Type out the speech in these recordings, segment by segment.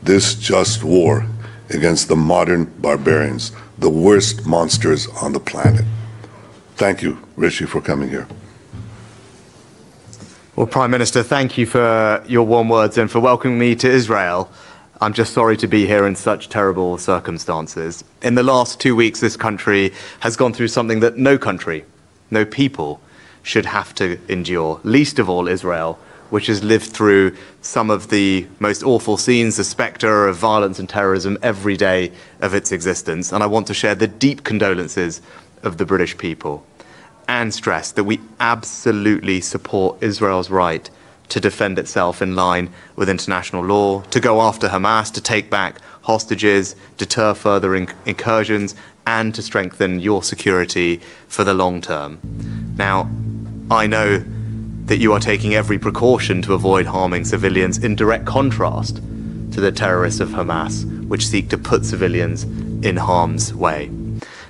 this just war against the modern barbarians, the worst monsters on the planet. Thank you, Rishi, for coming here. Well, Prime Minister, thank you for your warm words and for welcoming me to Israel. I'm just sorry to be here in such terrible circumstances. In the last 2 weeks, this country has gone through something that no country, no people should have to endure, least of all Israel, which has lived through some of the most awful scenes, the spectre of violence and terrorism every day of its existence. And I want to share the deep condolences of the British people and stress that we absolutely support Israel's right to defend itself in line with international law, to go after Hamas, to take back hostages, deter further incursions, and to strengthen your security for the long term. Now, I know that you are taking every precaution to avoid harming civilians, in direct contrast to the terrorists of Hamas, which seek to put civilians in harm's way.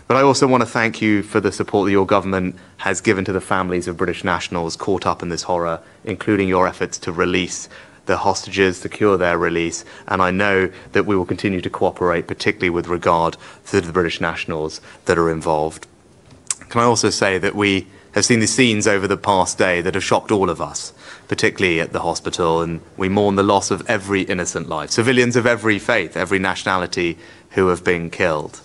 But I also want to thank you for the support that your government has given to the families of British nationals caught up in this horror, including your efforts to release the hostages, secure their release, and I know that we will continue to cooperate, particularly with regard to the British nationals that are involved. Can I also say that we have seen the scenes over the past day that have shocked all of us, particularly at the hospital, and we mourn the loss of every innocent life, civilians of every faith, every nationality who have been killed.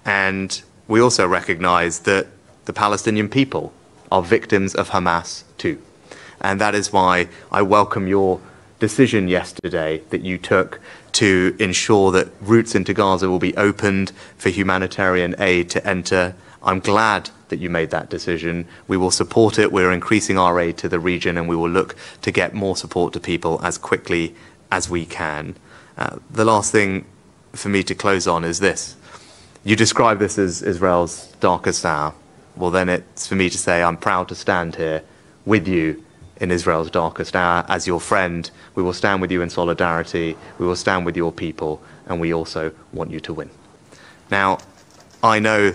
And we also recognise that the Palestinian people are victims of Hamas too. And that is why I welcome your decision yesterday that you took to ensure that routes into Gaza will be opened for humanitarian aid to enter. I'm glad that you made that decision. We will support it. We're increasing our aid to the region, and we will look to get more support to people as quickly as we can. The last thing for me to close on is this. You describe this as Israel's darkest hour. Well, then it's for me to say I'm proud to stand here with you in Israel's darkest hour. As your friend, we will stand with you in solidarity. We will stand with your people, and we also want you to win. Now, I know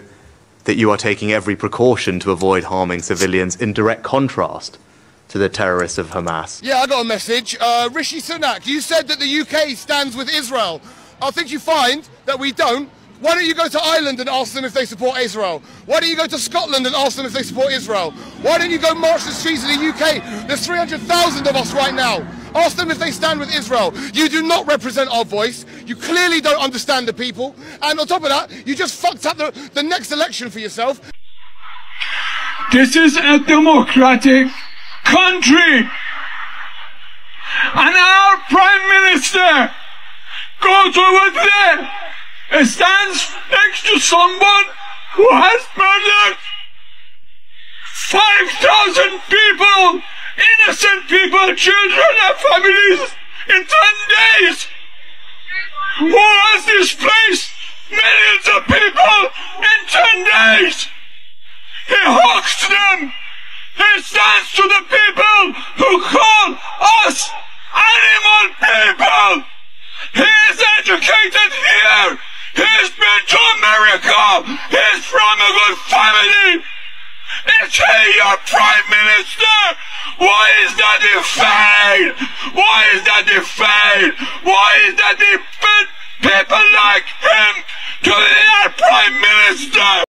that you are taking every precaution to avoid harming civilians, in direct contrast to the terrorists of Hamas. Yeah, I got a message. Rishi Sunak, you said that the UK stands with Israel. I think you find that we don't. Why don't you go to Ireland and ask them if they support Israel? Why don't you go to Scotland and ask them if they support Israel? Why don't you go march the streets of the UK? There's 300,000 of us right now. Ask them if they stand with Israel. You do not represent our voice. You clearly don't understand the people. And on top of that, you just fucked up the next election for yourself. This is a democratic country. And our Prime Minister goes over there and stands next to someone who has murdered 5,000 people, innocent people, children and families in 10 days. Who has displaced millions of people in 10 days? He hawks them. He stands to the people who call us animal people. He is educated here. He's been to America. He's from a good family. Is he your Prime Minister? Why is that defied? Why is that defied? Why is that people like him to be our Prime Minister?